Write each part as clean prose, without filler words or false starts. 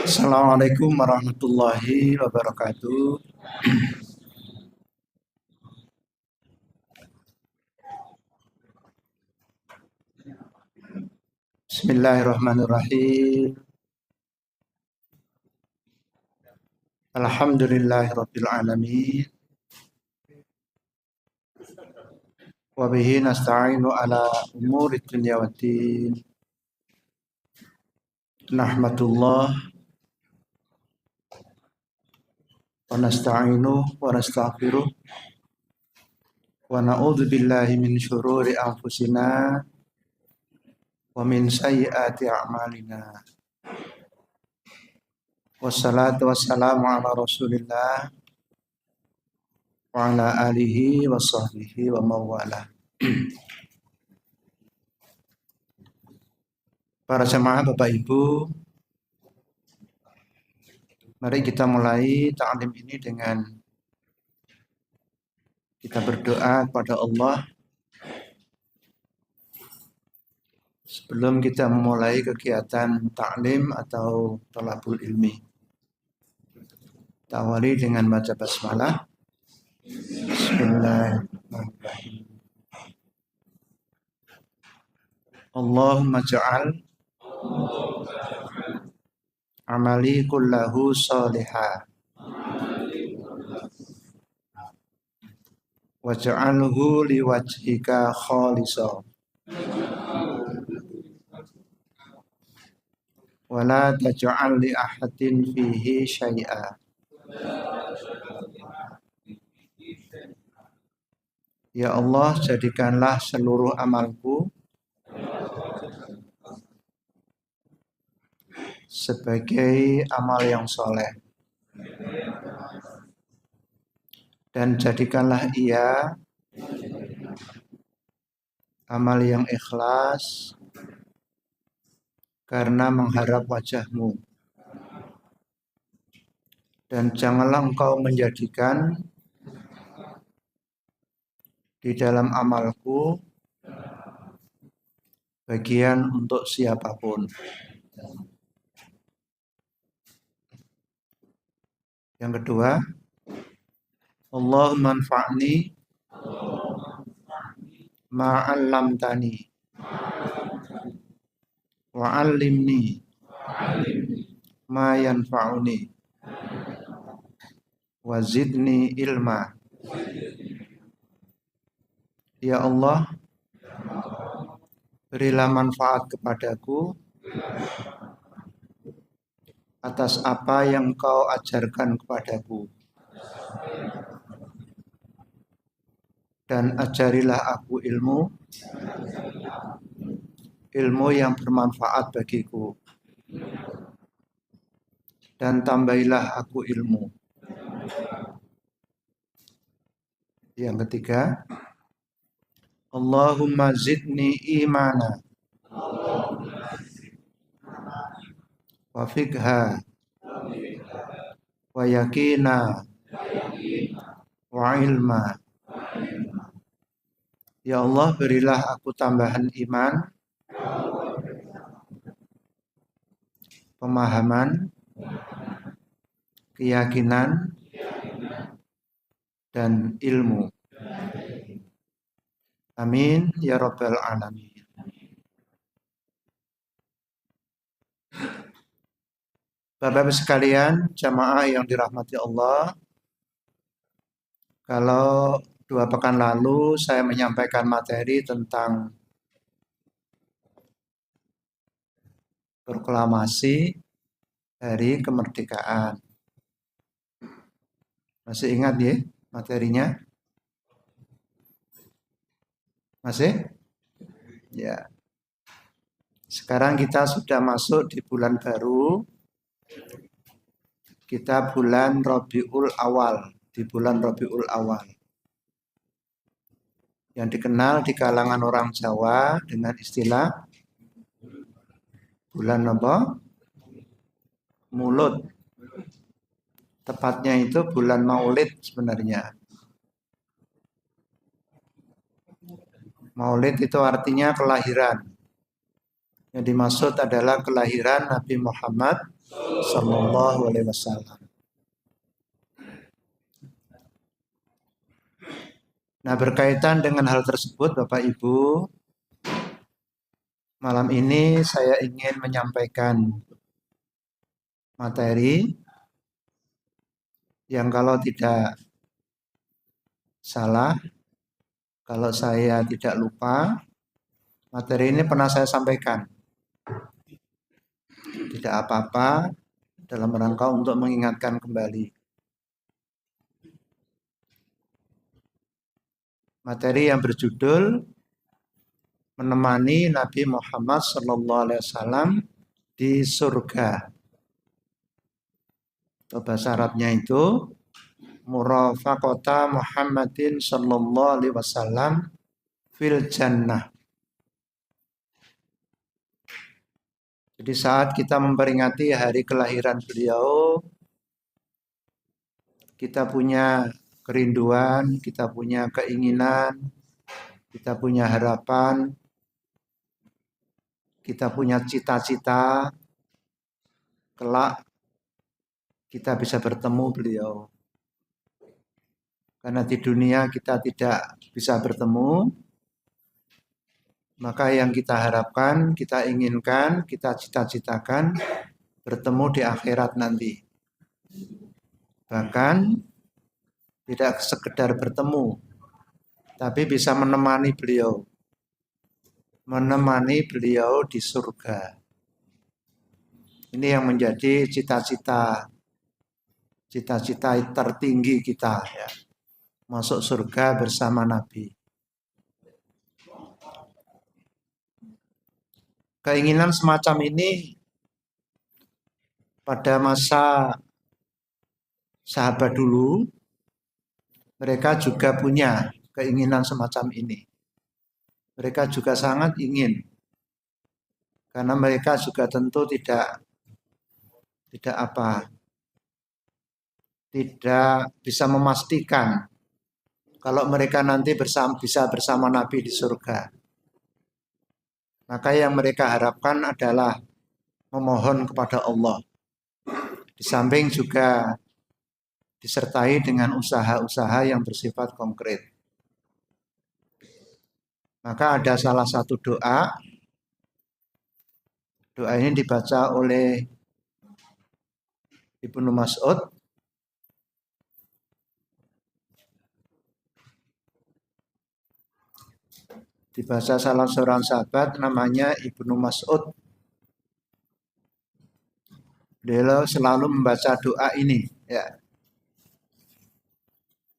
Assalamualaikum warahmatullahi wabarakatuh. Bismillahirrahmanirrahim. Alhamdulillahirabbil alamin. Wa bihi nasta'inu ala umuri dunya waddin. Nahmatullah wa nasta'inu wa nastaghfiruh wa na'udzu billahi min syururi anfusina wa min sayyiati a'malina. Wassalatu wassalamu ala Rasulillah wa ala alihi wa sahbihi wa mawala. Para jemaah Bapak Ibu, mari kita mulai ta'lim ini dengan kita berdoa kepada Allah sebelum kita memulai kegiatan ta'lim atau thalabul ilmi. Kita awali dengan baca basmalah. Bismillahirrahmanirrahim. Allahumma ja'al amali kullahu salihah waj'alhu liwajhika khalisah wa la taj'al li ahadin fihi syai'a. Ya Allah, jadikanlah seluruh amalku sebagai amal yang soleh, dan jadikanlah ia amal yang ikhlas karena mengharap wajah-Mu, dan janganlah Engkau menjadikan di dalam amalku bagian untuk siapapun. Yang kedua, Allahumma anfa'ni ma'allamtani wa'allimni ma yanfa'uni wa zidni ilma. Ya Allah, berilah manfaat kepadaku atas apa yang Kau ajarkan kepadaku, dan ajarilah aku ilmu yang bermanfaat bagiku, dan tambahilah aku ilmu. Yang ketiga, Allahumma zidni imana wa fiqha wa yakina wa ilma. Ya Allah, berilah aku tambahan iman, pemahaman, keyakinan, dan ilmu. Amin ya rabbal alamin. Bapak-Ibu sekalian, jamaah yang dirahmati Allah, kalau 2 pekan lalu saya menyampaikan materi tentang proklamasi Hari Kemerdekaan. Masih ingat ya materinya? Masih? Ya. Sekarang kita sudah masuk di bulan baru. Kita bulan Rabiul Awal, di bulan Rabiul Awal, yang dikenal di kalangan orang Jawa dengan istilah bulan apa? Mulut. Tepatnya itu bulan Maulid sebenarnya. Maulid itu artinya kelahiran. Yang dimaksud adalah kelahiran Nabi Muhammad Sallallahu Alaihi Wasallam. Nah, berkaitan dengan hal tersebut, Bapak Ibu, malam ini saya ingin menyampaikan materi yang kalau tidak salah, kalau saya tidak lupa, materi ini pernah saya sampaikan. Tidak apa-apa, dalam rangka untuk mengingatkan kembali. Materi yang berjudul menemani Nabi Muhammad SAW di surga. Atau bahasa Arabnya itu murafaqata Muhammadin SAW fil jannah. Jadi saat kita memperingati hari kelahiran beliau, kita punya kerinduan, kita punya keinginan, kita punya harapan, kita punya cita-cita, kelak kita bisa bertemu beliau. Karena di dunia kita tidak bisa bertemu, maka yang kita harapkan, kita inginkan, kita cita-citakan bertemu di akhirat nanti. Bahkan tidak sekedar bertemu, tapi bisa menemani beliau. Menemani beliau di surga. Ini yang menjadi cita-cita tertinggi kita, ya. Masuk surga bersama Nabi. Keinginan semacam ini pada masa sahabat dulu, mereka juga punya keinginan semacam ini. Mereka juga sangat ingin, karena mereka juga tentu tidak bisa memastikan kalau mereka nanti bisa bersama Nabi di surga. Maka yang mereka harapkan adalah memohon kepada Allah. Di samping juga disertai dengan usaha-usaha yang bersifat konkret. Maka ada salah satu doa. Doa ini dibaca oleh Ibnu Mas'ud. Dibaca salah seorang sahabat namanya Ibnu Mas'ud. Beliau selalu membaca doa ini, ya.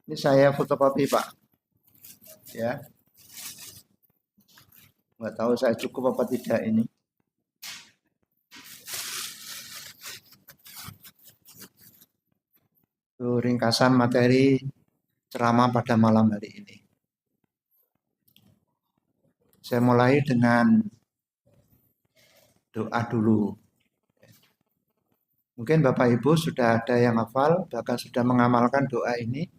Ini saya fotokopi, Pak. Ya. Nggak tahu saya cukup apa tidak ini. Itu ringkasan materi ceramah pada malam hari ini. Saya mulai dengan doa dulu. Mungkin Bapak Ibu sudah ada yang hafal, bahkan sudah mengamalkan doa ini.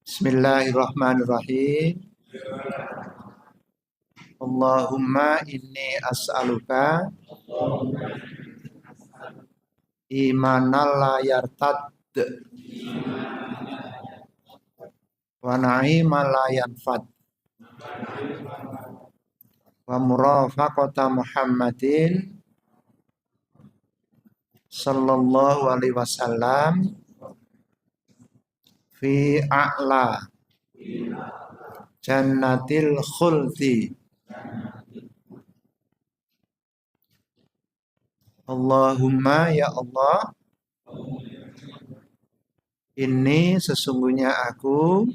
Bismillahirrahmanirrahim. Allahumma inni as'aluka imanal la yartad wa na'imal la yanfad wa murafaqata Muhammadin sallallahu alaihi wasallam fi a'la jannatil khuldi. Allahumma ya Allah, ini sesungguhnya aku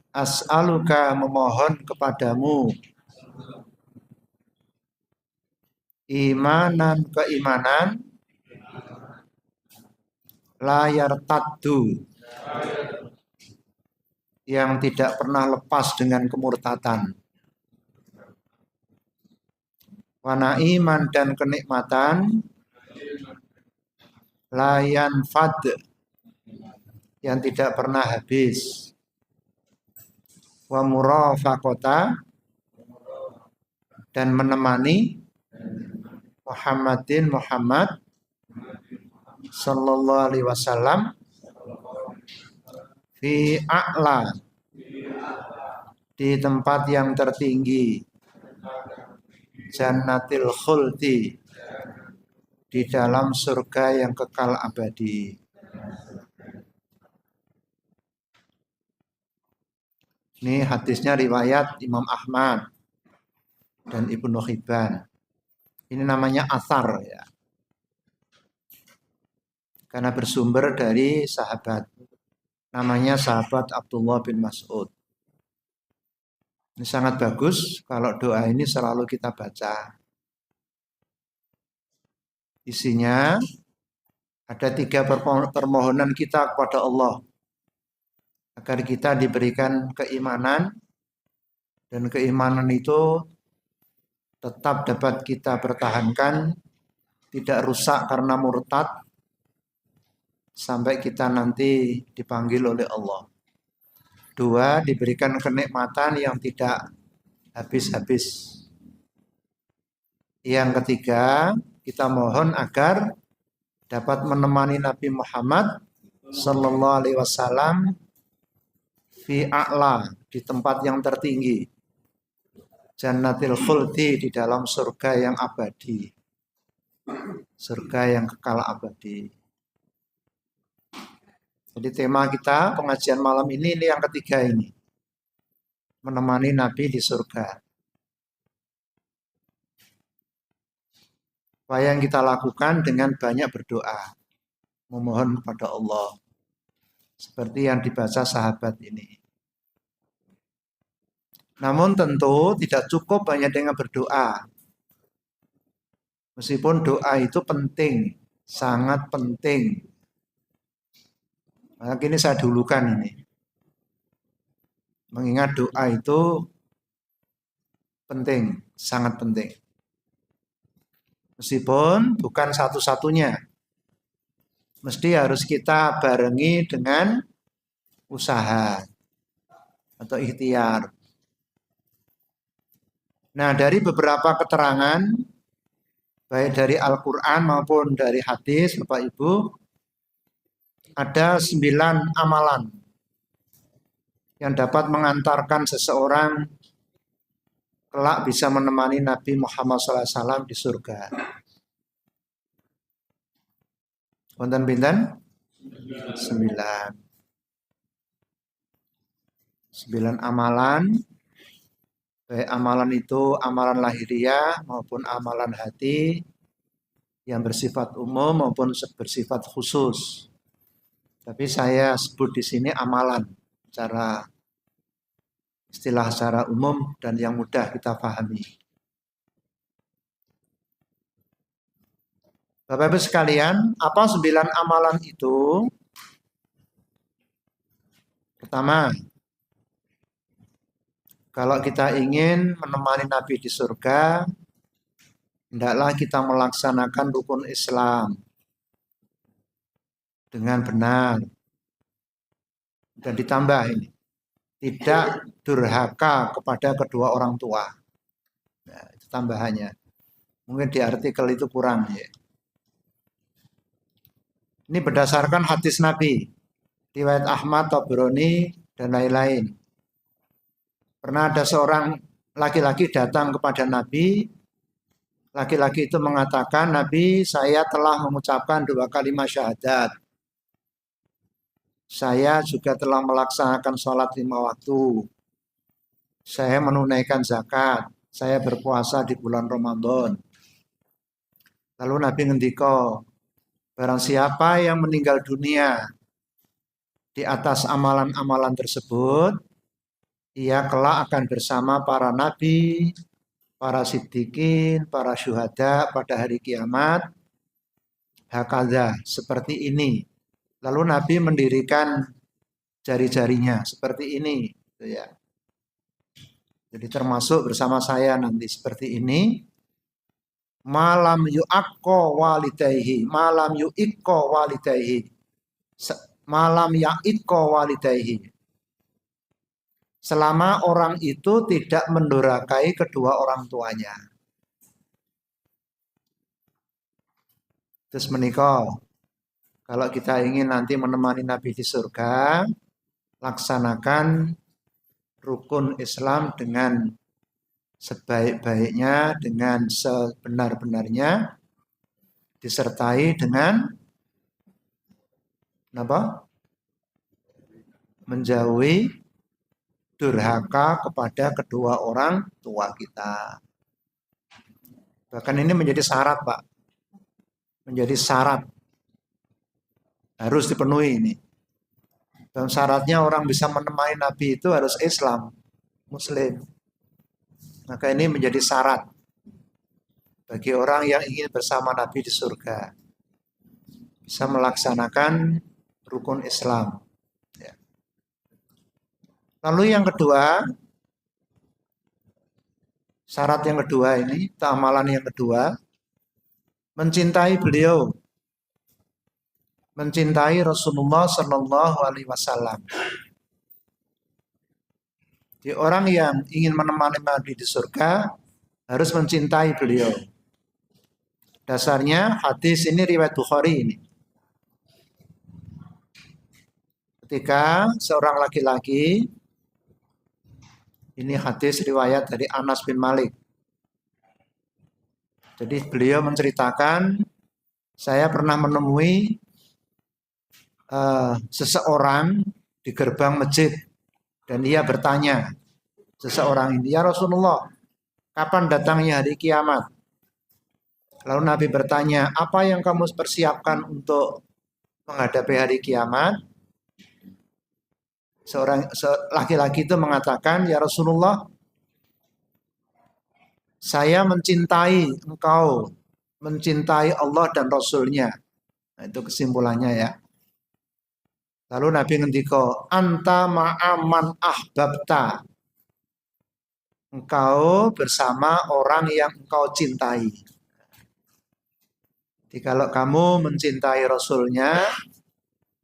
as'aluka memohon kepadamu keimanan layar taddu yang tidak pernah lepas dengan kemurtatan, wana iman dan kenikmatan layan fad yang tidak pernah habis, wa murafaqata dan menemani Muhammad sallallahu alaihi wasallam fi a'la, di tempat yang tertinggi, jannatil khuldi, di dalam surga yang kekal abadi. Ini hadisnya riwayat Imam Ahmad dan Ibnu Hibban. Ini namanya athar ya. Karena bersumber dari sahabat. Namanya sahabat Abdullah bin Mas'ud. Ini sangat bagus kalau doa ini selalu kita baca. Isinya ada 3 permohonan kita kepada Allah. Agar kita diberikan keimanan, dan keimanan itu tetap dapat kita pertahankan, tidak rusak karena murtad, sampai kita nanti dipanggil oleh Allah. 2, diberikan kenikmatan yang tidak habis-habis. Yang ketiga, kita mohon agar dapat menemani Nabi Muhammad sallallahu alaihi wasallam fi a'la, di tempat yang tertinggi, jannatil khuldi, di dalam surga yang abadi, surga yang kekal abadi. Jadi tema kita pengajian malam ini yang ketiga ini, menemani Nabi di surga. Apa yang kita lakukan dengan banyak berdoa, memohon kepada Allah, seperti yang dibaca sahabat ini. Namun tentu tidak cukup hanya dengan berdoa. Meskipun doa itu penting, sangat penting. Maka ini saya dulukan ini. Mengingat doa itu penting, sangat penting. Meskipun bukan satu-satunya. Mesti harus kita barengi dengan usaha atau ikhtiar. Nah, dari beberapa keterangan, baik dari Al-Quran maupun dari hadis, Bapak Ibu, ada 9 amalan yang dapat mengantarkan seseorang kelak bisa menemani Nabi Muhammad SAW di surga. Wonten pinten? 9. 9 amalan. Baik amalan itu amalan lahiriah maupun amalan hati yang bersifat umum maupun bersifat khusus. Tapi saya sebut di sini amalan secara istilah secara umum dan yang mudah kita pahami. Bapak Ibu sekalian, apa 9 amalan itu? Pertama, kalau kita ingin menemani Nabi di surga, hendaklah kita melaksanakan rukun Islam dengan benar. Dan ditambah ini, tidak durhaka kepada kedua orang tua. Nah, itu tambahannya. Mungkin di artikel itu kurang ya. Ini berdasarkan hadis Nabi, riwayat Ahmad, Tabrani, dan lain-lain. Pernah ada seorang laki-laki datang kepada Nabi. Laki-laki itu mengatakan, Nabi, saya telah mengucapkan 2 kalimat syahadat. Saya juga telah melaksanakan sholat 5 waktu. Saya menunaikan zakat. Saya berpuasa di bulan Ramadan. Lalu Nabi ngendika, barang siapa yang meninggal dunia di atas amalan-amalan tersebut, ia kelak akan bersama para nabi, para siddiqin, para syuhada pada hari kiamat. Hakadha, seperti ini. Lalu Nabi mendirikan jari-jarinya seperti ini. Jadi termasuk bersama saya nanti seperti ini. Malam yu'akko walidayhi, malam yu'ikko walidayhi, malam ya'ikko walidayhi. selama orang itu tidak mendurhakai kedua orang tuanya. Terus menikah, kalau kita ingin nanti menemani Nabi di surga, laksanakan rukun Islam dengan sebaik-baiknya, dengan sebenar-benarnya, disertai dengan apa? Menjauhi durhaka kepada kedua orang tua kita. Bahkan ini menjadi syarat, Pak. Menjadi syarat. Harus dipenuhi ini. Dan syaratnya orang bisa menemani Nabi itu harus Islam, Muslim. Maka ini menjadi syarat bagi orang yang ingin bersama Nabi di surga. Bisa melaksanakan rukun Islam. Ya. Lalu yang kedua, syarat yang kedua ini, amalan yang kedua, mencintai beliau. Mencintai Rasulullah Shallallahu Alaihi Wasallam. Jadi orang yang ingin menemani Nabi di surga harus mencintai beliau. Dasarnya hadis ini riwayat Bukhari ini. Ketika seorang laki-laki, ini hadis riwayat dari Anas bin Malik. Jadi beliau menceritakan, saya pernah menemui seseorang di gerbang masjid dan dia bertanya, seseorang ini, ya Rasulullah, kapan datangnya hari kiamat? Lalu Nabi bertanya, apa yang kamu persiapkan untuk menghadapi hari kiamat? Seorang laki-laki itu mengatakan, ya Rasulullah, saya mencintai engkau, mencintai Allah dan Rasulnya. Nah, itu kesimpulannya ya. Lalu Nabi ngendika, anta ma'aman ahbabta. Engkau bersama orang yang engkau cintai. Jadi kalau kamu mencintai Rasulnya,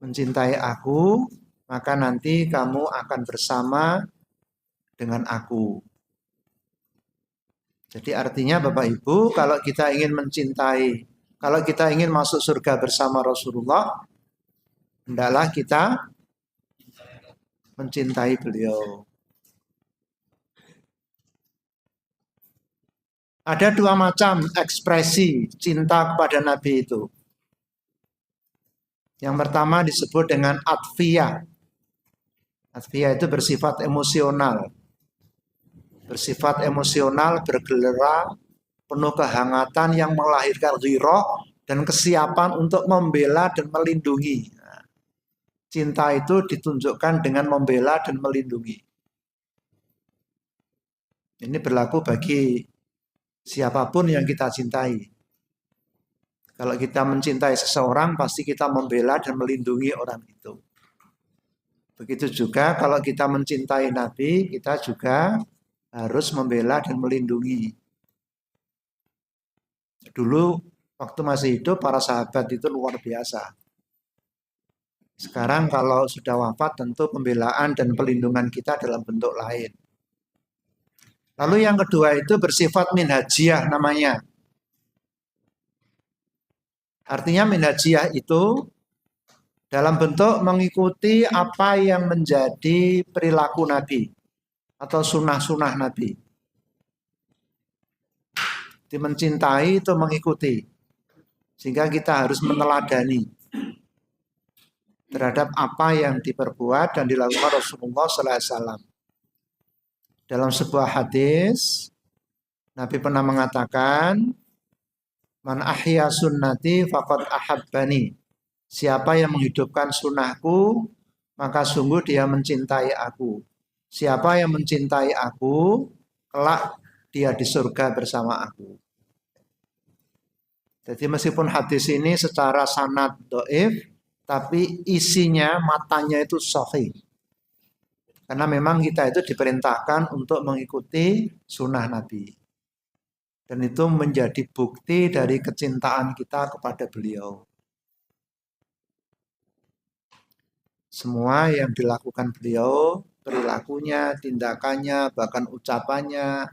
mencintai aku, maka nanti kamu akan bersama dengan aku. Jadi artinya Bapak Ibu, kalau kita ingin mencintai, kalau kita ingin masuk surga bersama Rasulullah, hendaklah kita mencintai beliau. Ada dua macam ekspresi cinta kepada Nabi itu. Yang pertama disebut dengan atfiyah. Atfiyah itu bersifat emosional. Bersifat emosional, bergelora, penuh kehangatan yang melahirkan ghirah dan kesiapan untuk membela dan melindungi. Cinta itu ditunjukkan dengan membela dan melindungi. Ini berlaku bagi siapapun yang kita cintai. Kalau kita mencintai seseorang, pasti kita membela dan melindungi orang itu. Begitu juga kalau kita mencintai Nabi, kita juga harus membela dan melindungi. Dulu waktu masih hidup, para sahabat itu luar biasa. Sekarang kalau sudah wafat, tentu pembelaan dan pelindungan kita dalam bentuk lain. Lalu yang kedua itu bersifat minhajiyah namanya. Artinya minhajiyah itu dalam bentuk mengikuti apa yang menjadi perilaku Nabi atau sunnah-sunnah Nabi. Mencintai itu mengikuti. Sehingga kita harus meneladani terhadap apa yang diperbuat dan dilakukan Rasulullah SAW. Dalam sebuah hadis, Nabi pernah mengatakan, man ahya sunnati faqad ahabbani. Siapa yang menghidupkan sunnahku, maka sungguh dia mencintai aku. Siapa yang mencintai aku, kelak dia di surga bersama aku. Jadi meskipun hadis ini secara sanad dhaif, tapi isinya, matanya itu sahih. Karena memang kita itu diperintahkan untuk mengikuti sunnah Nabi. Dan itu menjadi bukti dari kecintaan kita kepada beliau. Semua yang dilakukan beliau, perilakunya, tindakannya, bahkan ucapannya,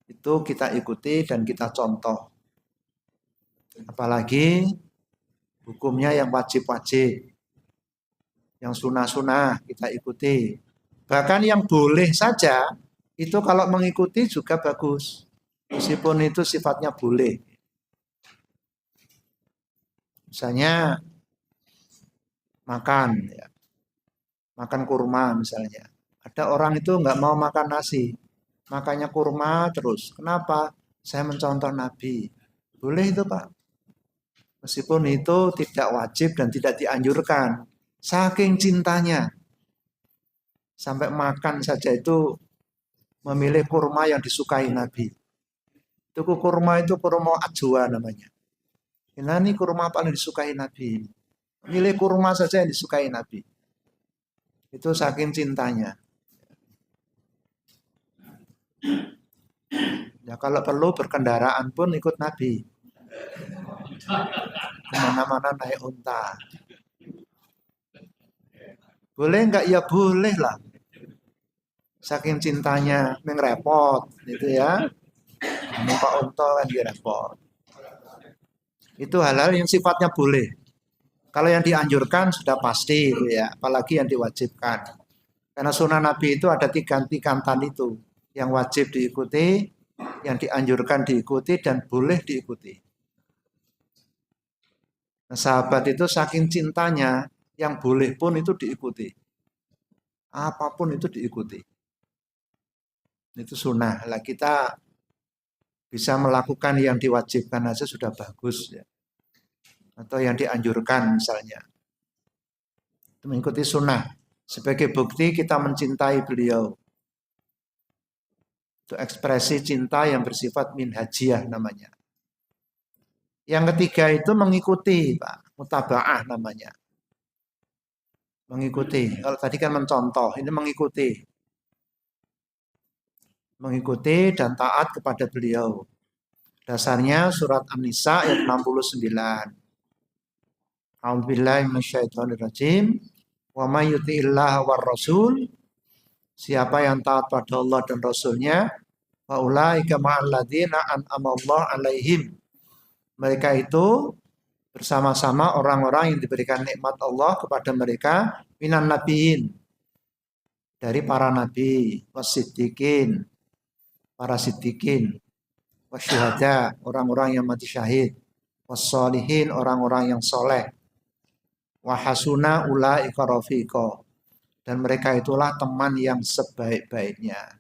itu kita ikuti dan kita contoh. Apalagi hukumnya yang wajib-wajib, yang sunnah-sunnah kita ikuti. Bahkan yang boleh saja, itu kalau mengikuti juga bagus. Meskipun itu sifatnya boleh. Misalnya makan, ya. Makan kurma misalnya. Ada orang itu nggak mau makan nasi, makannya kurma terus. Kenapa? Saya mencontoh Nabi. Boleh itu Pak. Meskipun itu tidak wajib dan tidak dianjurkan. Saking cintanya. Sampai makan saja itu memilih kurma yang disukai Nabi. Itu kurma itu kurma ajwa namanya. Ini kurma paling disukai Nabi. Milih kurma saja yang disukai Nabi. Itu saking cintanya. Ya kalau perlu berkendaraan pun ikut Nabi. Kemana-mana naik unta. Boleh enggak? Ya boleh lah. Saking cintanya, mengrepot, gitu ya. Numpak unta kan dia repot. Itu hal-hal yang sifatnya boleh. Kalau yang dianjurkan sudah pasti, ya. Apalagi yang diwajibkan. Karena sunnah Nabi itu ada tiga-tikantan itu. Yang wajib diikuti, yang dianjurkan diikuti, dan boleh diikuti. Nah, sahabat itu saking cintanya, yang boleh pun itu diikuti. Apapun itu diikuti. Itu sunnah. Lah kita bisa melakukan yang diwajibkan aja sudah bagus ya. Atau yang dianjurkan misalnya. Itu mengikuti sunnah. Sebagai bukti kita mencintai beliau. Itu ekspresi cinta yang bersifat minhajiyah namanya. Yang ketiga itu mengikuti, Pak. Mutaba'ah namanya. Mengikuti. Kalau tadi kan mencontoh, ini mengikuti. Mengikuti dan taat kepada beliau. Dasarnya surat An-Nisa ayat 69. A'udzubillahi minasyaitonirrajim. Wa may yuti'illah war rasul. Siapa yang taat pada Allah dan Rasulnya, fa ulaika ma'al ladzina an'ama Allah 'alaihim. Mereka itu bersama-sama orang-orang yang diberikan nikmat Allah kepada mereka minan nabiin, dari para nabi, wasiddiqin, para siddiqin, wasyuhada, orang-orang yang mati syahid, wassalihin, orang-orang yang soleh, wahasuna ulaika rafiqa, dan mereka itulah teman yang sebaik-baiknya.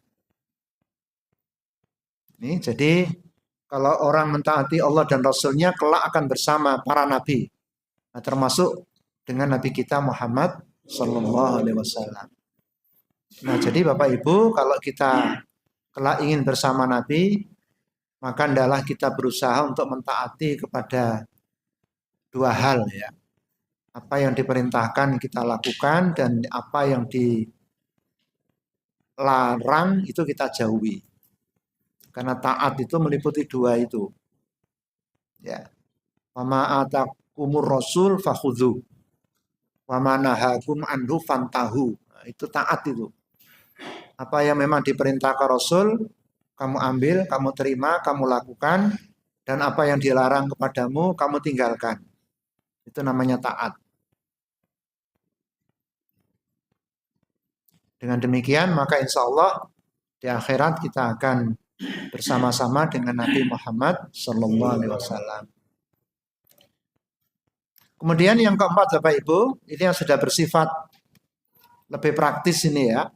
Ini jadi kalau orang mentaati Allah dan Rasulnya kelak akan bersama para nabi. Nah, termasuk dengan Nabi kita Muhammad Sallallahu Alaihi Wasallam. Nah, jadi Bapak Ibu, kalau kita kelak ingin bersama Nabi, maka hendaklah kita berusaha untuk mentaati kepada dua hal ya. Apa yang diperintahkan kita lakukan dan apa yang dilarang itu kita jauhi. Karena taat itu meliputi dua itu. Ya. Wa ma atakumur rasul fakhudhu. Wa ma nahakum anhu fantahu. Nah, itu taat itu. Apa yang memang diperintahkan Rasul, kamu ambil, kamu terima, kamu lakukan, dan apa yang dilarang kepadamu, kamu tinggalkan. Itu namanya taat. Dengan demikian, maka insya Allah di akhirat kita akan bersama-sama dengan Nabi Muhammad Sallallahu Alaihi Wasallam. Kemudian yang keempat, Bapak Ibu, ini yang sudah bersifat lebih praktis ini ya.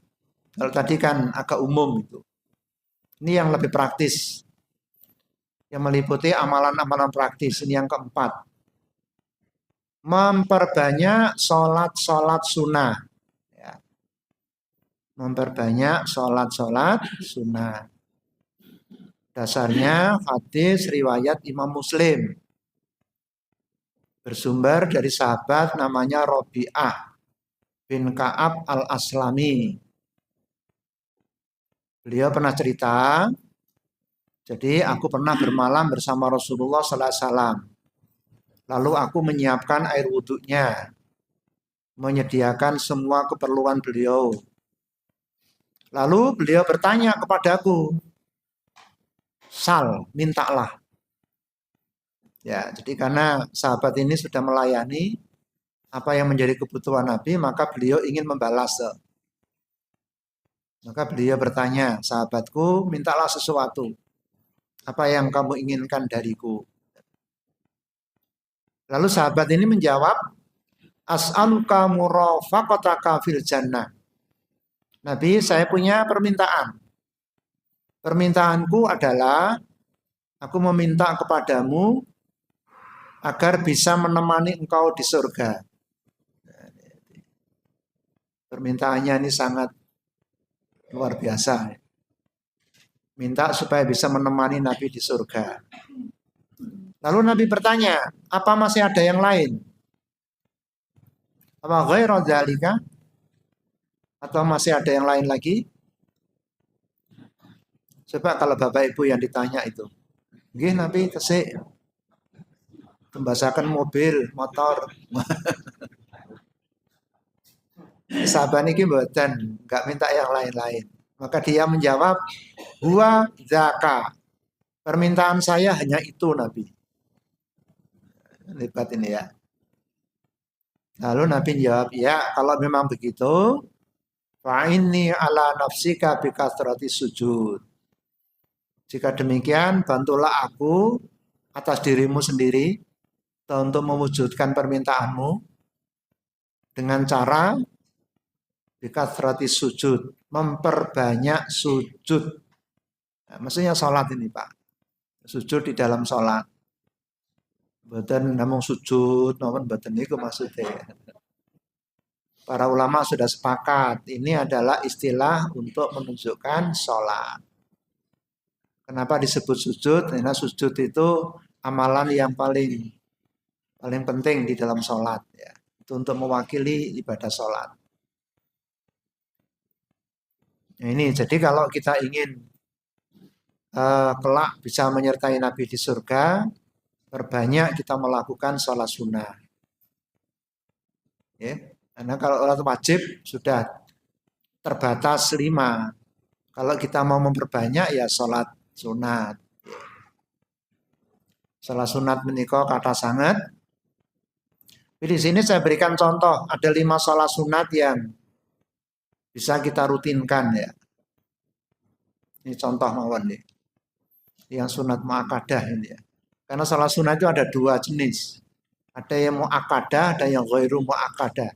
Kalau tadi kan agak umum itu. Ini yang lebih praktis. Yang meliputi amalan-amalan praktis. Ini yang keempat. Memperbanyak sholat-sholat sunnah. Ya. Memperbanyak sholat-sholat sunnah. Dasarnya hadis riwayat Imam Muslim. Bersumber dari sahabat namanya Robi'ah bin Ka'ab al-Aslami. Beliau pernah cerita, jadi aku pernah bermalam bersama Rasulullah Sallallahu Alaihi Wasallam. Lalu aku menyiapkan air wudhunya. menyediakan semua keperluan beliau. Lalu beliau bertanya kepadaku, "Sal, mintalah." Ya, jadi karena sahabat ini sudah melayani apa yang menjadi kebutuhan Nabi, maka beliau ingin membalas. Maka beliau bertanya, "Sahabatku, mintalah sesuatu. Apa yang kamu inginkan dariku?" Lalu sahabat ini menjawab, "As'aluka murafaqataka fil jannah." Nabi, saya punya permintaan. Permintaanku adalah aku meminta kepadamu agar bisa menemani engkau di surga. Permintaannya ini sangat luar biasa. Minta supaya bisa menemani Nabi di surga. Lalu Nabi bertanya, apa masih ada yang lain? Apa ghairu dzalika? Atau masih ada yang lain lagi? Coba kalau Bapak Ibu yang ditanya itu. Nggih Nabi tesik tembasakan mobil, motor. Sahabat niki mboten, enggak minta yang lain-lain. Maka dia menjawab, "Huwa zaka." Permintaan saya hanya itu Nabi. Hebat ini ya. Lalu Nabi jawab, "Ya, kalau memang begitu, fa inni ala nafsika bi kasrati sujud." Jika demikian, bantulah aku atas dirimu sendiri untuk mewujudkan permintaanmu dengan cara bi kasrati sujud, memperbanyak sujud. Nah, maksudnya sholat ini Pak. Sujud di dalam sholat. Mboten namung sujud, namun mboten niku maksudnya. Para ulama sudah sepakat, ini adalah istilah untuk menunjukkan sholat. Kenapa disebut sujud? Karena sujud itu amalan yang paling penting di dalam sholat. Ya. Itu untuk mewakili ibadah sholat. Nah, ini jadi kalau kita ingin kelak bisa menyertai Nabi di surga, perbanyak kita melakukan sholat sunnah. Ya. Karena kalau sholat wajib sudah terbatas 5. Kalau kita mau memperbanyak ya sholat sunat. Sholat sunat menika kata sangat. Di sini saya berikan contoh, ada 5 sholat sunat yang bisa kita rutinkan ya. Ini contoh mawon nih. Yang sunat muakkadah ini ya. Karena sholat sunat itu ada 2 jenis. Ada yang muakkadah, ada yang ghairu muakkadah.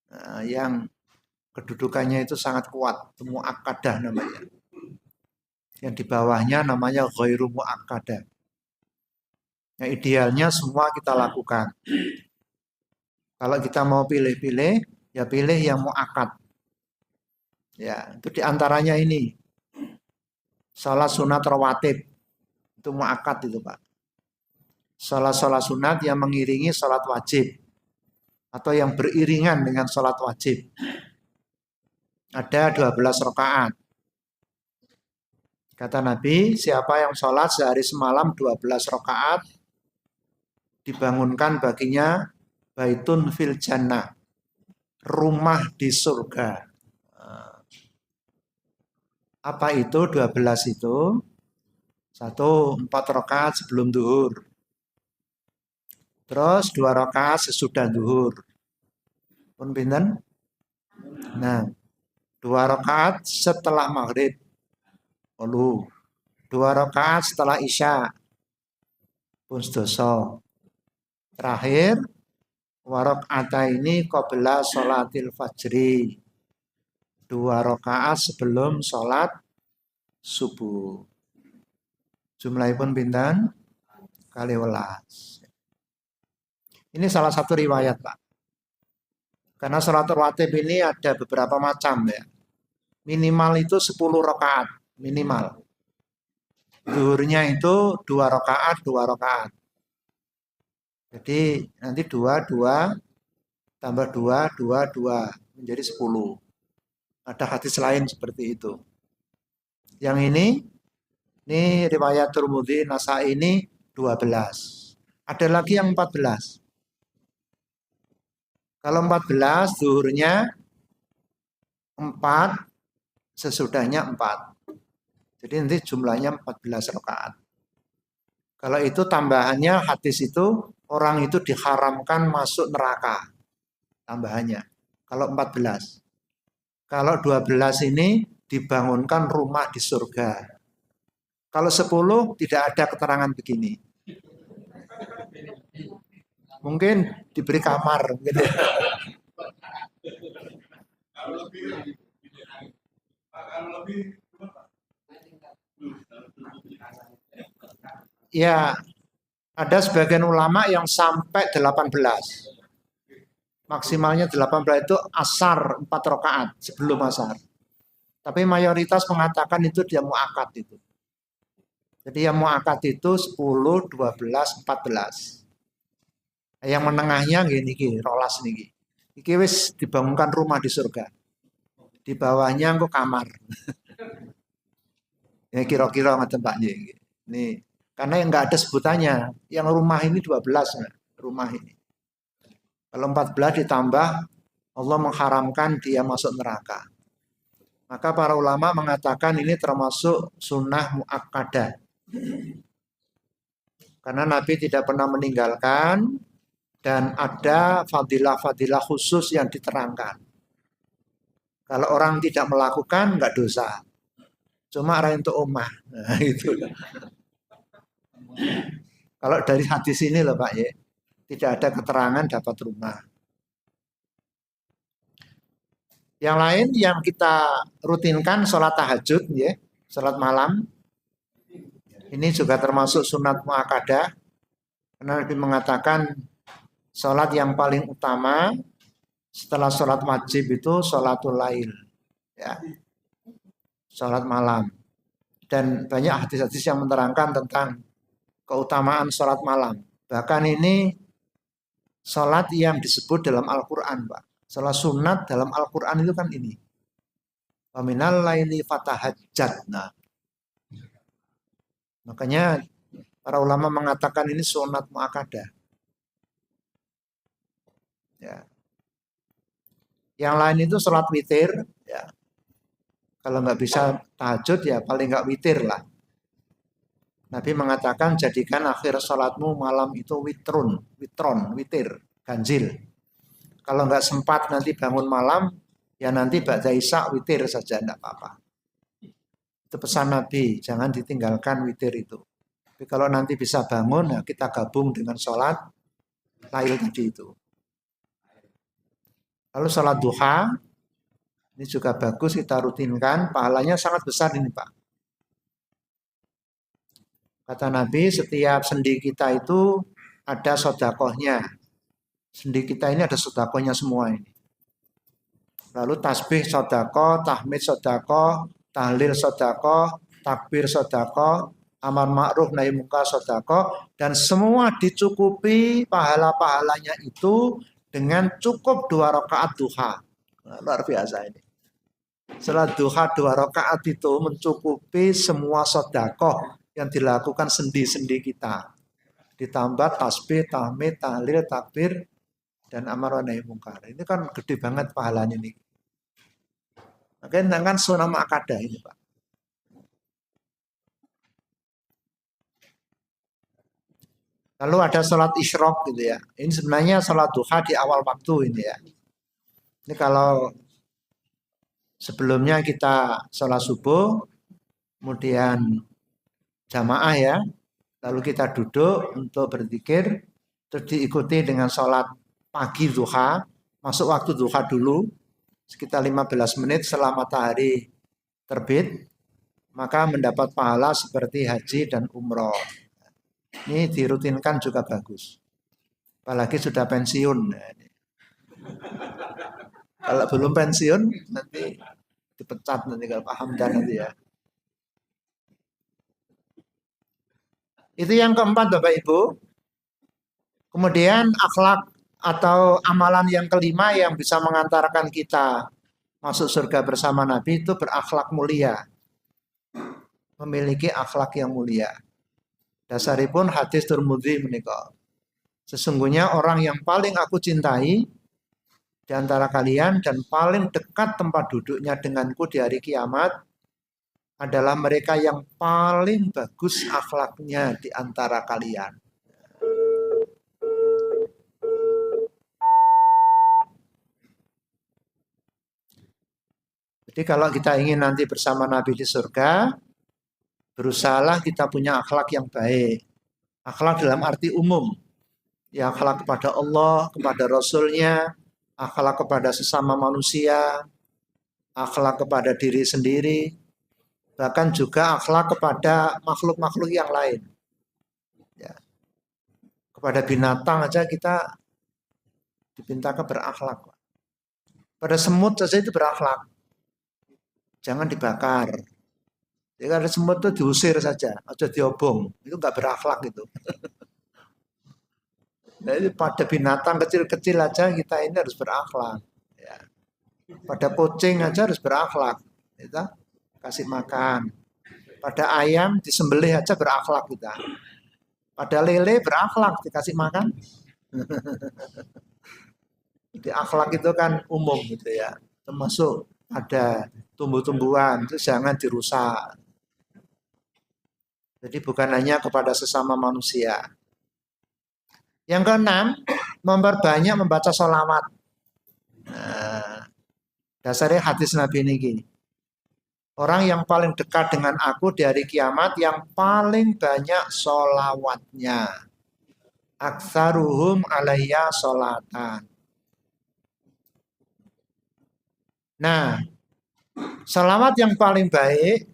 Nah, yang kedudukannya itu sangat kuat, muakkadah namanya. Yang di bawahnya namanya ghairu muakkadah. Nah, idealnya semua kita lakukan. Kalau kita mau pilih-pilih, ya pilih yang muakkad. Ya, itu diantaranya ini. Salat sunat rawatib. Itu muakkad itu Pak. Salat sunat yang mengiringi salat wajib. Atau yang beriringan dengan salat wajib. Ada 12 rakaat. Kata Nabi, siapa yang sholat sehari semalam 12 rakaat, dibangunkan baginya baitun fil jannah, rumah di surga. Apa itu 12 itu? 1, 4 rakaat sebelum duhur. Terus 2 rakaat sesudah duhur. Pun pinten? Nah, 2 rakaat setelah maghrib. 2 rakaat setelah isya. Pun sedoso. Terakhir, warakaat ini qabla sholatil fajri. 2 rakaat sebelum sholat subuh. Jumlahipun pinten? 12. Ini salah satu riwayat, Pak. Karena sholat rawatib ini ada beberapa macam ya. Minimal itu 10 rakaat, minimal. Zuhurnya itu 2 rakaat, 2 rakaat. Jadi nanti 2, 2, tambah 2, 2, 2. Menjadi 10. Ada hadis lain seperti itu. Yang ini riwayat Tirmidzi, Nasai ini 12. Ada lagi yang 14. Kalau 14 zuhurnya 4, sesudahnya 4. Jadi nanti jumlahnya 14 rakaat. Kalau itu tambahannya hadis itu orang itu diharamkan masuk neraka. Tambahannya. Kalau 14. Kalau 12 ini dibangunkan rumah di surga. Kalau 10 tidak ada keterangan begini. Mungkin diberi kamar gitu. Ya, ada sebagian ulama yang sampai 18. Maksimalnya 18 itu asar 4 rakaat sebelum asar. Tapi mayoritas mengatakan itu dia muakat itu. Jadi yang muakat itu 10, 12, 14. Yang menengahnya gini, rolas nih. Iki wis dibangunkan rumah di surga. Di bawahnya engko kamar. Ya kira-kira ngoten Pak nggih. Ini karena yang enggak ada sebutannya. Yang rumah ini 12 rumah ini. Kalau 14 ditambah Allah mengharamkan dia masuk neraka. Maka para ulama mengatakan ini termasuk sunnah muakkadah. Karena Nabi tidak pernah meninggalkan dan ada fadilah-fadilah khusus yang diterangkan. Kalau orang tidak melakukan nggak dosa. Cuma orang itu omah. Nah, itu. Kalau dari hadis ini loh Pak ya, tidak ada keterangan dapat rumah. Yang lain yang kita rutinkan sholat tahajud ya, sholat malam. Ini juga termasuk sunat muakkadah. Karena Nabi mengatakan sholat yang paling utama setelah sholat wajib itu sholatul lail. Ya. Sholat malam. Dan banyak hadis-hadis yang menerangkan tentang keutamaan sholat malam. Bahkan ini sholat yang disebut dalam Al-Quran, Pak. Sholat sunat dalam Al-Quran itu kan ini. Waminal laili fatahajjat. Nah, makanya para ulama mengatakan ini sunat muakkadah. Ya. Yang lain itu sholat witir. Ya. Kalau nggak bisa tahajud ya paling nggak witir lah. Nabi mengatakan jadikan akhir sholatmu malam itu witron, witir, ganjil. Kalau nggak sempat nanti bangun malam, ya nanti ba'da isya witir saja, enggak apa-apa. Itu pesan Nabi, jangan ditinggalkan witir itu. Tapi kalau nanti bisa bangun, ya kita gabung dengan sholat lail tadi itu. Lalu sholat duha, ini juga bagus kita rutinkan, pahalanya sangat besar ini Pak. Kata Nabi, setiap sendi kita itu ada sodakohnya. Sendi kita ini ada sodakohnya semua ini. Lalu tasbih sodakoh, tahmid sodakoh, tahlil sodakoh, takbir sodakoh, amar ma'ruf nahi munkar sodakoh, dan semua dicukupi pahala-pahalanya itu dengan cukup 2 rakaat duha. Nah, luar biasa ini. Salat duha 2 rakaat itu mencukupi semua sodakoh yang dilakukan sendi-sendi kita. Ditambah tasbih, tahmid, tahlil, takbir, dan amar nahi munkar. Ini kan gede banget pahalanya nih. Makanya kan sunnah muakkadah ini Pak. Lalu ada sholat isyraq gitu ya. Ini sebenarnya sholat duha di awal waktu ini ya. Ini kalau sebelumnya kita sholat subuh, kemudian jamaah ya, lalu kita duduk untuk berzikir, terus diikuti dengan sholat pagi duha, masuk waktu duha dulu, sekitar 15 menit setelah matahari terbit, maka mendapat pahala seperti haji dan umroh. Ini dirutinkan juga bagus. Apalagi sudah pensiun. Kalau belum pensiun, nanti dipecat nanti kalau paham dan nanti ya. Itu yang keempat Bapak Ibu. Kemudian akhlak atau amalan yang kelima yang bisa mengantarkan kita masuk surga bersama Nabi itu berakhlak mulia. Memiliki akhlak yang mulia. Dasaripun hadis Tirmidzi menika. Sesungguhnya orang yang paling aku cintai di antara kalian dan paling dekat tempat duduknya denganku di hari kiamat adalah mereka yang paling bagus akhlaknya di antara kalian. Jadi kalau kita ingin nanti bersama Nabi di surga, berusahalah kita punya akhlak yang baik. Akhlak dalam arti umum. Ya, akhlak kepada Allah, kepada Rasul-Nya, akhlak kepada sesama manusia, akhlak kepada diri sendiri, bahkan juga akhlak kepada makhluk-makhluk yang lain. Ya. Kepada binatang aja kita dimintakan berakhlak. Pada semut saja itu berakhlak. Jangan dibakar. Jadi kalau semut itu diusir saja, aja diobong. Itu nggak berakhlak itu. Jadi pada binatang kecil-kecil aja kita ini harus berakhlak. Ya. Pada kucing aja harus berakhlak. Kita kasih makan. Pada ayam disembelih aja berakhlak kita. Pada lele berakhlak dikasih makan. Jadi akhlak itu kan umum gitu ya. Termasuk ada tumbuh-tumbuhan itu jangan dirusak. Jadi bukan hanya kepada sesama manusia. Yang keenam, memperbanyak membaca sholawat. Nah, dasarnya hadis Nabi ini gini. Orang yang paling dekat dengan aku di hari kiamat yang paling banyak sholawatnya. Aktsaruhum alayya sholatan. Nah, sholawat yang paling baik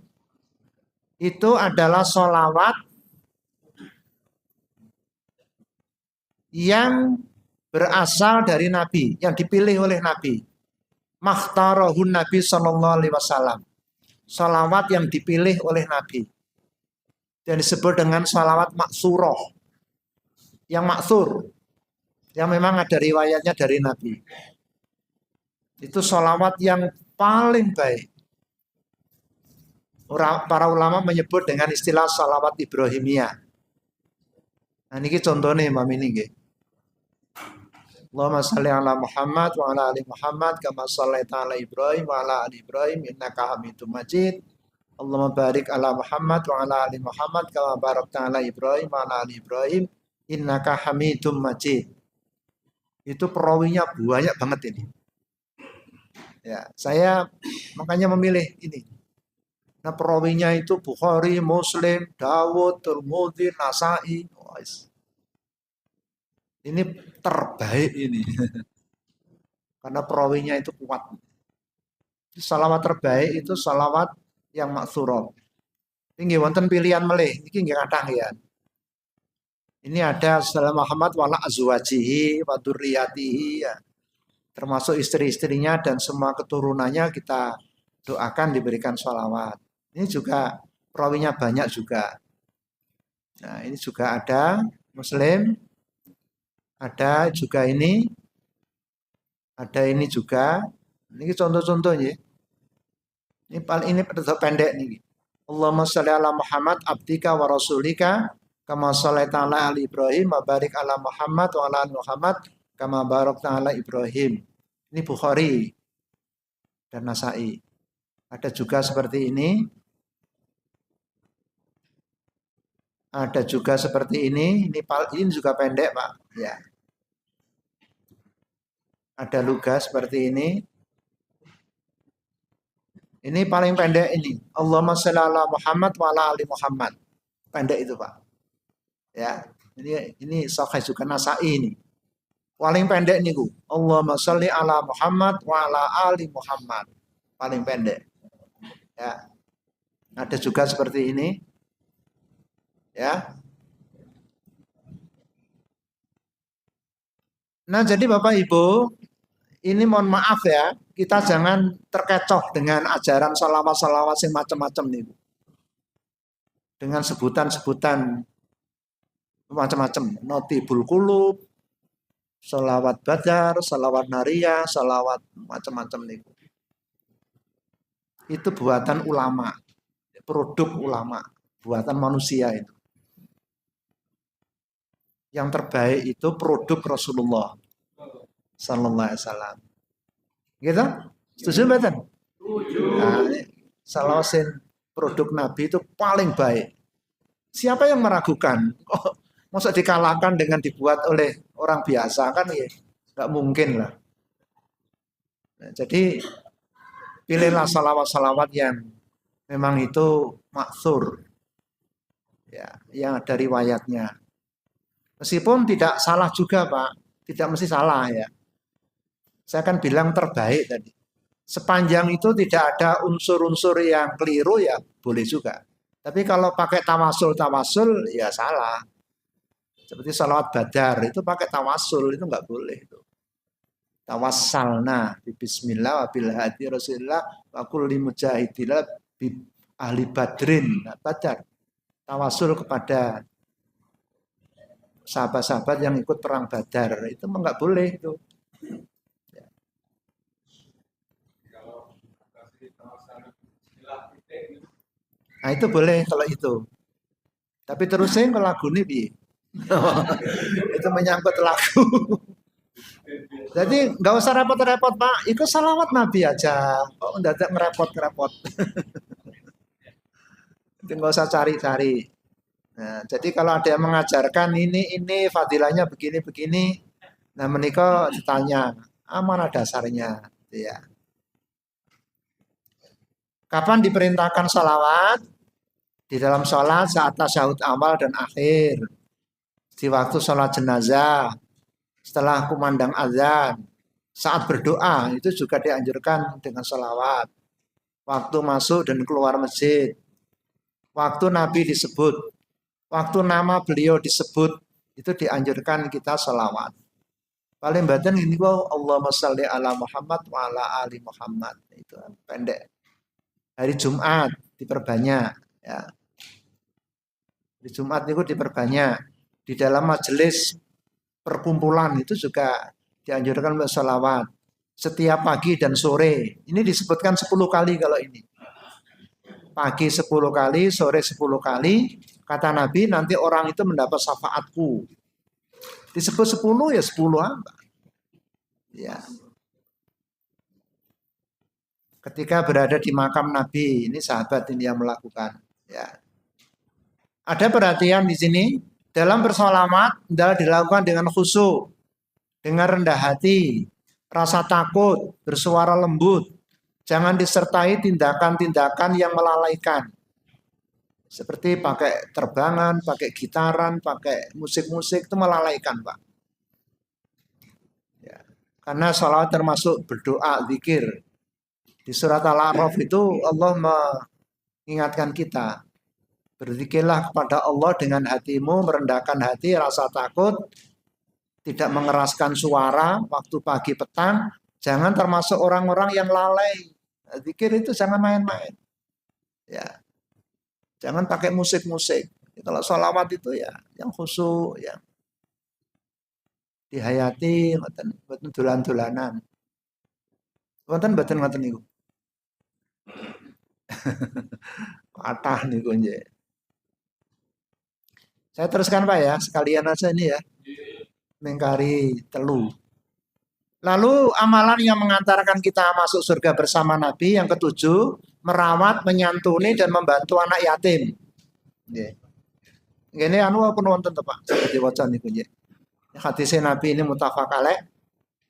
itu adalah sholawat yang berasal dari Nabi, yang dipilih oleh Nabi. Makhtarahun Nabi Sallallahu Alaihi Wasallam. Sholawat yang dipilih oleh Nabi. Dan disebut dengan sholawat maksuroh. Yang maksur. Yang memang ada riwayatnya dari Nabi. Itu sholawat yang paling baik. Para ulama menyebut dengan istilah sholawat Ibrahimiyah. Nah ini contohnya Imam ini. Allahumma shalli ala Muhammad wa ala ali Muhammad kama shallaita ala Ibrahim wa ala ali Ibrahim innaka Hamidum Majid. Allahumma barik ala Muhammad wa ala ali Muhammad kama barakta ala Ibrahim wa ala ali Ibrahim innaka Hamidum Majid. Itu perawinya banyak banget ini. Ya, saya makanya memilih ini. Nah, perawinya itu Bukhari, Muslim, Dawud, Tirmidzi, Nasa'i. Ini terbaik ini. Karena perawinya itu kuat. Salawat terbaik itu salawat yang maksurah. Ini wonten pilihan melih, ini nggih kathah ya. Ini ada salam Muhammad wala azwajihi wa dzurriyyatihi ya. Termasuk istri-istrinya dan semua keturunannya kita doakan diberikan sholawat. Ini juga perawinya banyak juga. Nah ini juga ada Muslim, ada juga ini, ada ini juga. Ini contoh-contohnya. Ini pendek nih. Allahumma sholli ala Muhammad abdika wa rasulika kama shallaita ala ali Ibrahim wa barik ala Muhammad wa ala ali Muhammad kama barakta ala Ibrahim. Ini Bukhari dan Nasa'i. Ada juga seperti ini. Ada juga seperti ini. Ini juga pendek, Pak. Ya. Ada luga seperti ini. Ini paling pendek ini. Allahumma sholli ala Muhammad wa ala ali Muhammad. Pendek itu, Pak. Ya. Ini Sahih juga Nasa'i ini. Paling pendek niku. Allahumma sholli ala Muhammad wa ala ali Muhammad. Paling pendek. Ya. Ada juga seperti ini. Ya. Nah, jadi Bapak Ibu, ini mohon maaf ya, kita jangan terkecoh dengan ajaran salawat-salawat yang macam-macam nih. Dengan sebutan-sebutan macam-macam, notibul qulub, salawat badar, salawat nariyah, salawat macam-macam nih. Itu buatan ulama, produk ulama, buatan manusia itu. Yang terbaik itu produk Rasulullah Sallallahu Alaihi Wasallam. Gitu? Setuju mboten? Nah, salawasin produk Nabi itu paling baik. Siapa yang meragukan? Oh, masa dikalahkan dengan dibuat oleh orang biasa kan ya? Nggak mungkin lah. Nah, jadi pilihlah salawat-salawat yang memang itu maksur, ya, yang ada riwayatnya. Meskipun tidak salah juga Pak, tidak mesti salah ya. Saya kan bilang terbaik tadi. Sepanjang itu tidak ada unsur-unsur yang keliru ya boleh juga. Tapi kalau pakai tawasul-tawasul ya salah. Seperti salawat badar itu pakai tawasul itu nggak boleh itu. Tawassalna bi bismillah wa bil hadi rasulillah wa kulli mujahidillah bi ahli badrin. Nah, badar. Tawasul kepada sahabat-sahabat yang ikut perang badar itu nggak boleh itu. Nah itu boleh kalau itu. Tapi terusnya kalau lagu ini bi. Itu menyangkut lagu. Jadi nggak usah repot-repot Pak, ikut salawat Nabi aja. Kok nggak ngerepot-ngerepot. Itu nggak usah cari-cari. Nah, jadi kalau ada yang mengajarkan ini fadilahnya begini-begini, nah menikah ditanya, mana dasarnya? Gitu ya. Kapan diperintahkan salawat? Di dalam sholat saat tasyahud awal dan akhir. Di waktu sholat jenazah, setelah kumandang azan, saat berdoa itu juga dianjurkan dengan sholawat. Waktu masuk dan keluar masjid, waktu Nabi disebut, waktu nama beliau disebut, itu dianjurkan kita sholawat. Paling badan ini kok Allahumma sholli ala Muhammad wa ala ali Muhammad. Itu pendek. Hari Jumat diperbanyak. Ya. Di Jumat itu diperbanyak. Di dalam majelis perkumpulan itu juga dianjurkan bersolawat setiap pagi dan sore. Ini disebutkan 10 kali kalau ini. Pagi 10 kali, sore 10 kali. Kata Nabi nanti orang itu mendapat syafaatku. Disebut 10 ya 10 apa? Ya. Ketika berada di makam Nabi, ini sahabat ini yang melakukan. Ya. Ada perhatian di sini. Dalam bersolawat adalah dilakukan dengan khusyuk, dengan rendah hati, rasa takut, bersuara lembut. Jangan disertai tindakan-tindakan yang melalaikan. Seperti pakai terbangan, pakai gitaran, pakai musik-musik itu melalaikan, Pak. Ya. Karena sholawat termasuk berdoa, zikir. Di surat Al-A'raf itu Allah mengingatkan kita. Berzikirlah kepada Allah dengan hatimu, merendahkan hati, rasa takut, tidak mengeraskan suara waktu pagi petang. Jangan termasuk orang-orang yang lalai. Zikir itu jangan main-main. Ya, jangan pakai musik-musik. Kalau sholawat itu ya yang khusyuk, yang dihayati, betul dolan-dolanan. Betul niku. Kathah niku nggih. Saya teruskan Pak ya, sekalian aja ini ya. Mengkari telu. Lalu amalan yang mengantarkan kita masuk surga bersama Nabi yang ketujuh, merawat, menyantuni dan membantu anak yatim. Nggih. Ngene anu apa wonten to Pak? Seperti wacan niku nggih. Hadis Nabi ini muttafaq alaih.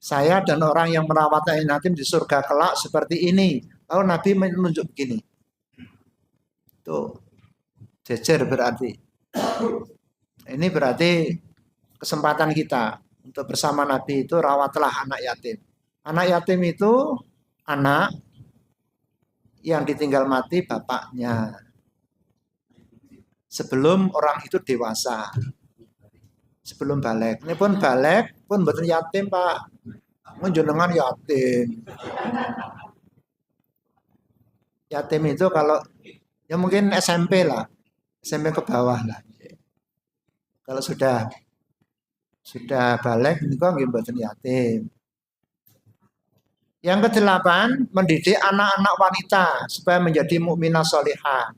Saya dan orang yang merawat anak yatim di surga kelak seperti ini. Lalu Nabi menunjuk begini. Tuh. Jejer berarti. Ini berarti kesempatan kita untuk bersama Nabi itu rawatlah anak yatim. Anak yatim itu anak yang ditinggal mati bapaknya. Sebelum orang itu dewasa. Sebelum balik. Ini pun balik pun betul yatim Pak. Menjenengan yatim. Yatim itu kalau ya mungkin SMP lah. SMP ke bawah lah. Kalau sudah balik ini kok nggih mboten yatim. Yang kedelapan, mendidik anak-anak wanita supaya menjadi mukminah sholihah.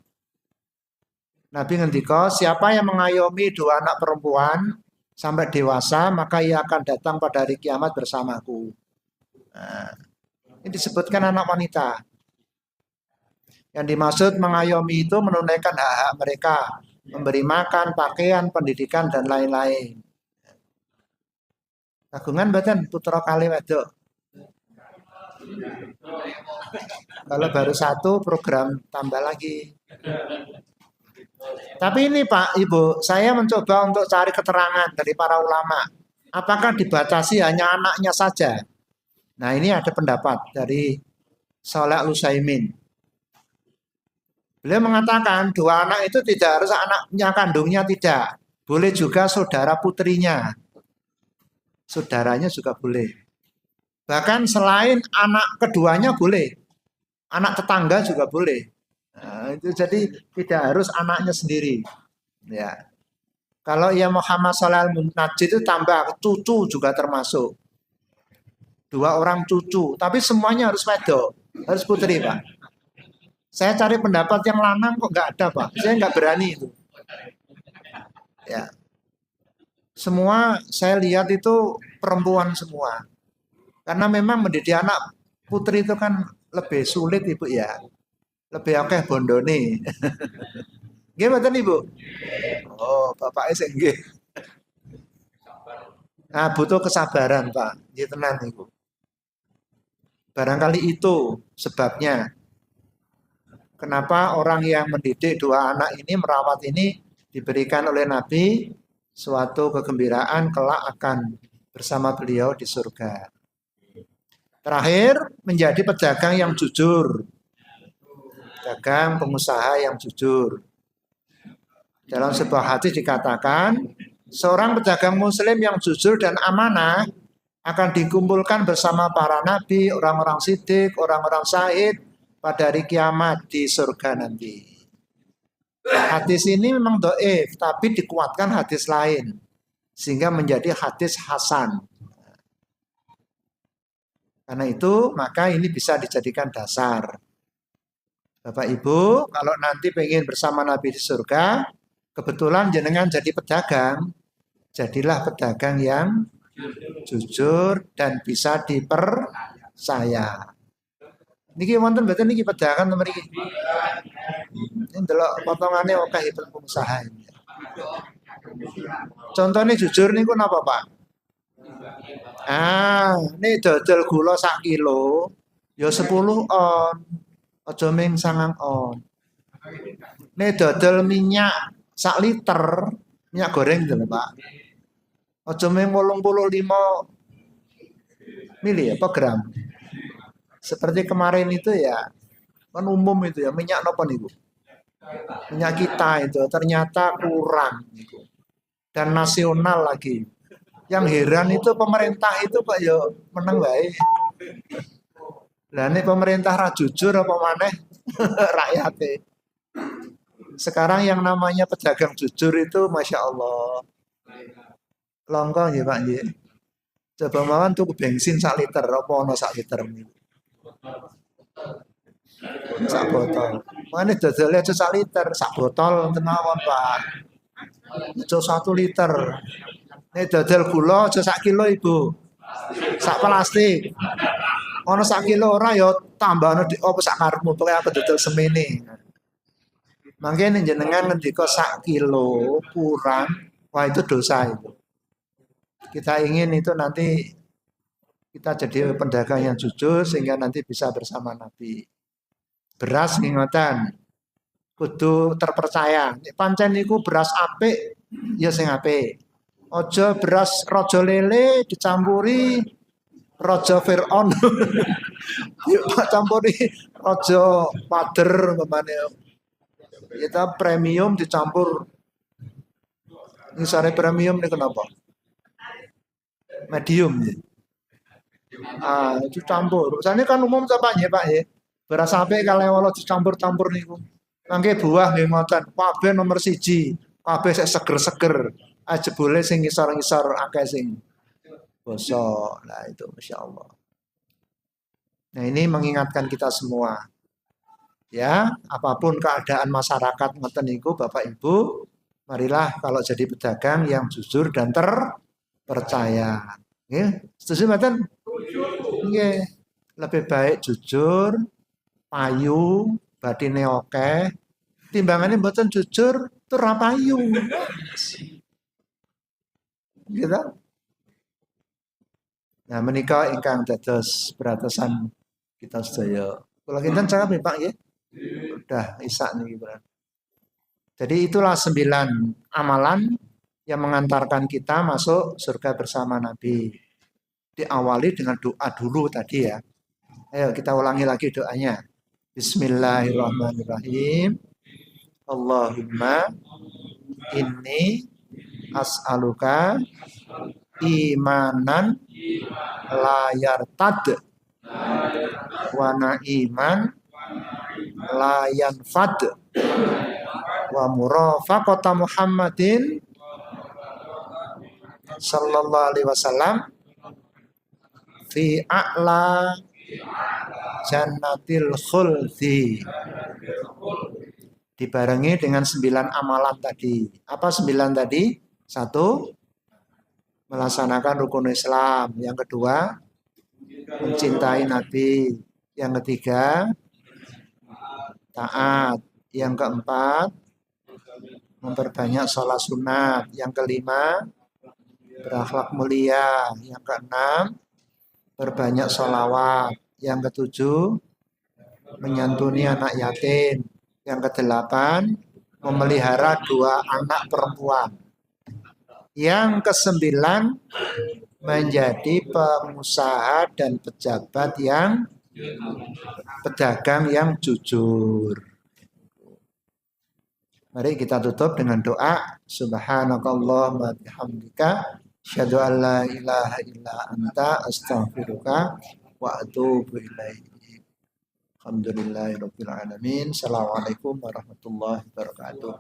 Nabi ngendika, siapa yang mengayomi dua anak perempuan sampai dewasa, maka ia akan datang pada hari kiamat bersamaku. Nah, Ini disebutkan anak wanita. Yang dimaksud mengayomi itu menunaikan hak-hak mereka, memberi makan, pakaian, pendidikan, dan lain-lain. Kagungan mboten putra kali wedok. Kalau baru satu program tambah lagi. Tapi ini Pak, Ibu, saya mencoba untuk cari keterangan dari para ulama. Apakah dibatasi hanya anaknya saja? Nah ini ada pendapat dari Shalih Al-Utsaimin. Beliau mengatakan dua anak itu tidak harus anaknya kandungnya, tidak. Boleh juga saudara putrinya. Saudaranya juga boleh. Bahkan selain anak keduanya boleh. Anak tetangga juga boleh. Nah, itu jadi tidak harus anaknya sendiri. Ya. Kalau yang Muhammad Shalih Al-Munajjid itu tambah cucu juga termasuk. Dua orang cucu, tapi semuanya harus wedok, harus putri Pak. Saya cari pendapat yang lanang kok nggak ada Pak. Saya nggak berani itu. Ya. Semua saya lihat itu perempuan semua. Karena memang mendidik anak putri itu kan lebih sulit Ibu ya. Lebih akeh bondone. Nggih mboten Ibu? Oh, Bapak nggih. Nah, butuh kesabaran, Pak. Nggih tenan Ibu. Barangkali itu sebabnya kenapa orang yang mendidik dua anak ini, merawat ini diberikan oleh Nabi suatu kegembiraan kelak akan bersama beliau di surga. Terakhir, menjadi pedagang yang jujur. Pedagang pengusaha yang jujur. Dalam sebuah hadis dikatakan, seorang pedagang muslim yang jujur dan amanah akan dikumpulkan bersama para nabi, orang-orang siddiq, orang-orang syahid pada hari kiamat di surga nanti. Hadis ini memang dhaif, tapi dikuatkan hadis lain sehingga menjadi hadis hasan. Karena itu maka ini bisa dijadikan dasar. Bapak Ibu, kalau nanti pengen bersama Nabi di surga, kebetulan jenengan jadi pedagang, jadilah pedagang yang jujur dan bisa dipercaya. Niki wonten mboten niki pedagang mriki. Ini delok potongane akeh pengusaha ini. Contohnya jujur niku napa, Pak? Ini dodol gula sak kilo, ya 10 on. Aja ming 9 on. Ini dodol minyak sak liter, minyak goreng lho, Pak. Aja ming 85 mili apa gram. Seperti kemarin itu ya, kan umum itu ya, minyak apa nih Bu? Minyak kita itu ternyata kurang. Dan nasional lagi. Yang heran itu pemerintah itu Pak ya meneng baik. Lah ini pemerintah ra jujur apa maneh rakyatnya. Sekarang yang namanya pedagang jujur itu Masya Allah. Longkong ya Pak ya. Coba mawon tuku bensin sak liter, apa ono sak liter sak botol. Mana dodolnya aja sak liter, sak botol tenawon Pak. Aja 1 liter. Ini dodol gula aja sak kilo Ibu. Sak plastik. Ono sak kilo ora ya tambahno apa sak karepmu pokoke aku dodol semene. Mangkene jenengan ngendika sak kilo kurang, wah itu dosa itu. Kita ingin itu nanti kita jadi pedagang yang jujur sehingga nanti bisa bersama Nabi. Beras ingatan kudu terpercaya. Pancen niku beras apik ya sing apik. Aja beras raja lele dicampuri raja Fir'aun. Yuk campuri raja pader umpamane. Kita premium dicampur. Ini sare premium ini kenapa? Medium ya. Itu campur. Misalnya kan umum apa ya Pak ya? Beras apik kalih wala dicampur-campur niku. Mangke buah nggih ngoten. Kabeh nomor 1. Kabeh sik seger-seger. Aja boleh sing ngisor-ngisor akeh sing bosok. Nah itu Masya Allah. Nah ini mengingatkan kita semua. Ya, apapun keadaan masyarakat ngoten niku Bapak Ibu, marilah kalau jadi pedagang yang jujur dan terpercaya. Nggih, setuju mboten? Nggih. Lebih baik jujur, payu, batine oke, timbangane mboten jujur, tur ra payu. Gitu. Nah, menika ingkang dados beratasan kita sedaya. Kula kinten cakap ya, Pak ya. Udah isak nih, Bro. Jadi itulah 9 amalan yang mengantarkan kita masuk surga bersama Nabi. Diawali dengan doa dulu tadi ya. Ayo kita ulangi lagi doanya. Bismillahirrahmanirrahim. Allahumma inni as'aluka imanan layar tad wa na'iman layan fad wa murafaqata Muhammadin sallallahu alaihi wasallam fi a'la jannatil khuldi, dibarengi dengan 9 amalan tadi. Apa 9 tadi? 1, melaksanakan rukun Islam. Yang kedua, mencintai Nabi. Yang ketiga, taat. Yang keempat, memperbanyak sholat sunat. Yang kelima, berakhlak mulia. Yang keenam, berbanyak sholawat. Yang ketujuh, menyantuni anak yatim. Yang kedelapan, memelihara 2 anak perempuan. Yang kesembilan, menjadi pengusaha dan pedagang yang jujur. Mari kita tutup dengan doa. Subhanakallahumma bihamdika asyhadu an la ilaha illa anta astaghfiruka wa atubu ilaik. Alhamdulillahirabbil alamin. Assalamualaikum warahmatullahi wabarakatuh.